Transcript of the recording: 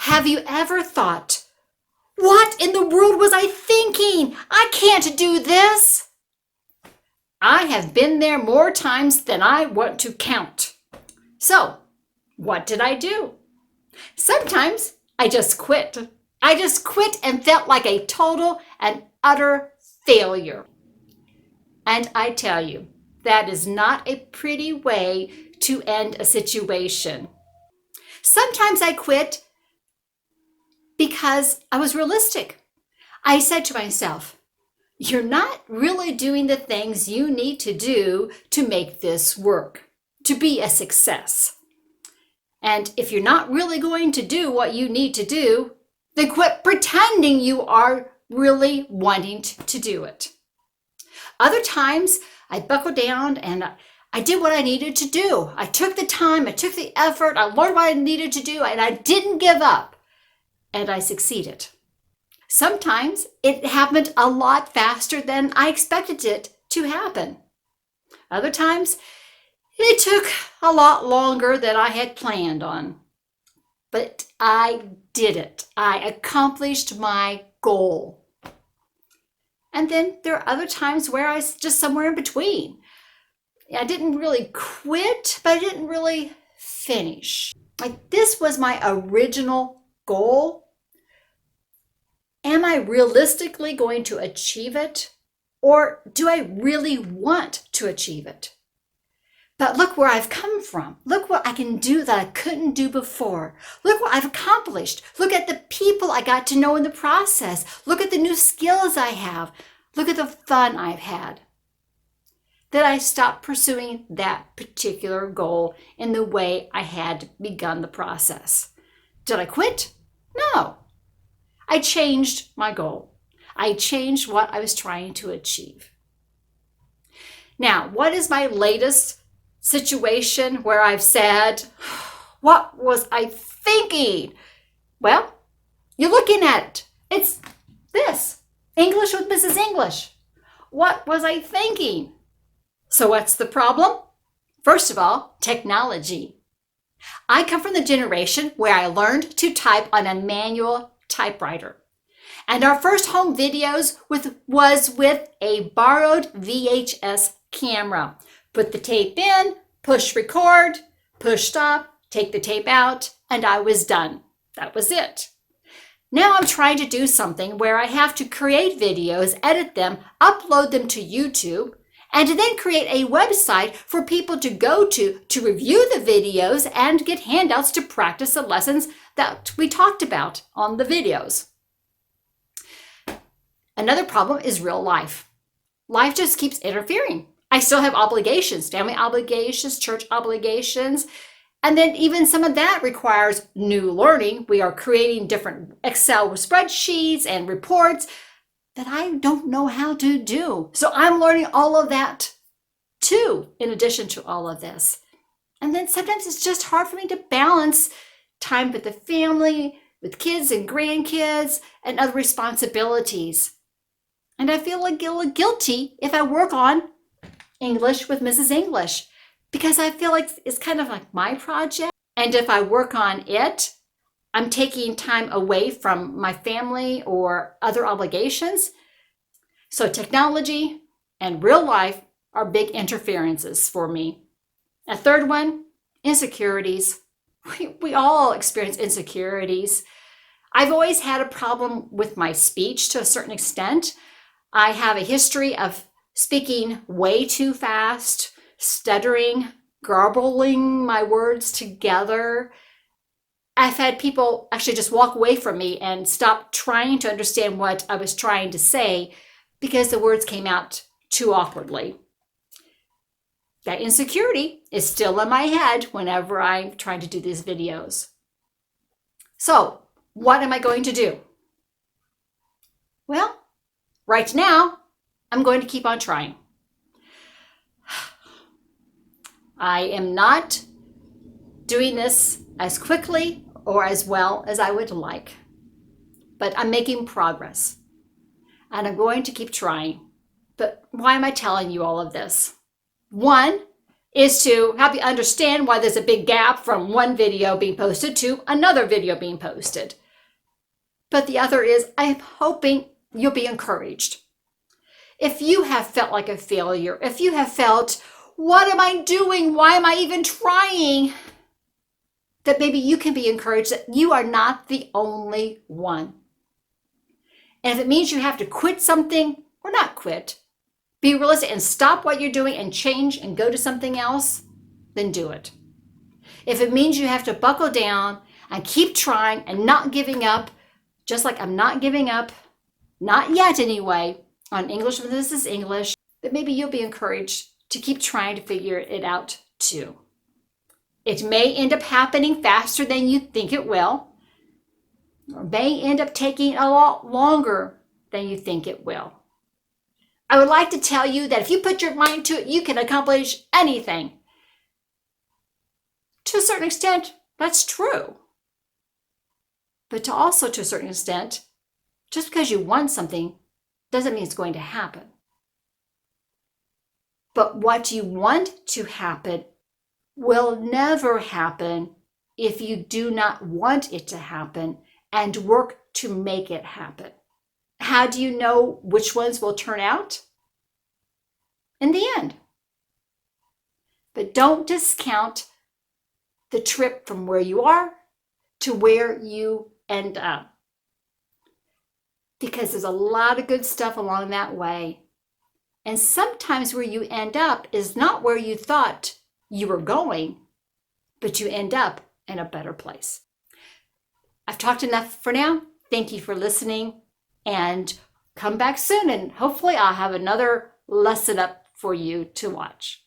Have you ever thought, what in the world was I thinking? I can't do this. I have been there more times than I want to count. So, what did I do? Sometimes I just quit. I just quit and felt like a total and utter failure. And I tell you, that is not a pretty way to end a situation. Sometimes I quit because I was realistic. I said to myself, you're not really doing the things you need to do to make this work, to be a success. And if you're not really going to do what you need to do, then quit pretending you are really wanting to do it. Other times, I buckled down and I did what I needed to do. I took the time, I took the effort, I learned what I needed to do, and I didn't give up. And I succeeded. Sometimes it happened a lot faster than I expected it to happen. Other times, it took a lot longer than I had planned on. But I did it. I accomplished my goal. And then there are other times where I was just somewhere in between. I didn't really quit, but I didn't really finish. Like, this was my original goal. Am I realistically going to achieve it? Or do I really want to achieve it? But look where I've come from. Look what I can do that I couldn't do before. Look what I've accomplished. Look at the people I got to know in the process. Look at the new skills I have. Look at the fun I've had. Then I stopped pursuing that particular goal in the way I had begun the process. Did I quit? No. I changed my goal. I changed what I was trying to achieve. Now, what is my latest situation where I've said, what was I thinking? Well, you're looking at it. It's this, English with Mrs. English. What was I thinking? So what's the problem? First of all, technology. I come from the generation where I learned to type on a manual typewriter. And our first home videos was with a borrowed VHS camera. Put the tape in, push record, push stop, take the tape out, and I was done. That was it. Now I'm trying to do something where I have to create videos, edit them, upload them to YouTube, and then create a website for people to go to review the videos and get handouts to practice the lessons that we talked about on the videos. Another problem is real life. Life just keeps interfering. I still have obligations, family obligations, church obligations, and then even some of that requires new learning. We are creating different Excel spreadsheets and reports that I don't know how to do. So I'm learning all of that too, in addition to all of this. And then sometimes it's just hard for me to balance time with the family, with kids and grandkids, and other responsibilities. And I feel like guilty if I work on English with Mrs. English, because I feel like it's kind of like my project. And if I work on it, I'm taking time away from my family or other obligations. So technology and real life are big interferences for me. A third one, insecurities. We all experience insecurities. I've always had a problem with my speech to a certain extent. I have a history of speaking way too fast, stuttering, garbling my words together. I've had people actually just walk away from me and stop trying to understand what I was trying to say because the words came out too awkwardly. That insecurity is still in my head whenever I'm trying to do these videos. So, what am I going to do? Well, right now, I'm going to keep on trying. I am not doing this as quickly or as well as I would like, but I'm making progress and I'm going to keep trying. But why am I telling you all of this? One, is to help you understand why there's a big gap from one video being posted to another video being posted. But the other is, I am hoping you'll be encouraged. If you have felt like a failure, if you have felt, what am I doing? Why am I even trying? That maybe you can be encouraged that you are not the only one. And if it means you have to quit something, or not quit, be realistic and stop what you're doing and change and go to something else, then do it. If it means you have to buckle down and keep trying and not giving up, just like I'm not giving up, not yet anyway, on English when this is English, then maybe you'll be encouraged to keep trying to figure it out too. It may end up happening faster than you think it will, or may end up taking a lot longer than you think it will. I would like to tell you that if you put your mind to it, you can accomplish anything. To a certain extent, that's true. But also to a certain extent, just because you want something doesn't mean it's going to happen. But what you want to happen will never happen if you do not want it to happen and work to make it happen. How do you know which ones will turn out? In the end. But don't discount the trip from where you are to where you end up. Because there's a lot of good stuff along that way. And sometimes where you end up is not where you thought you were going, but you end up in a better place. I've talked enough for now. Thank you for listening, and come back soon, and hopefully I'll have another lesson up for you to watch.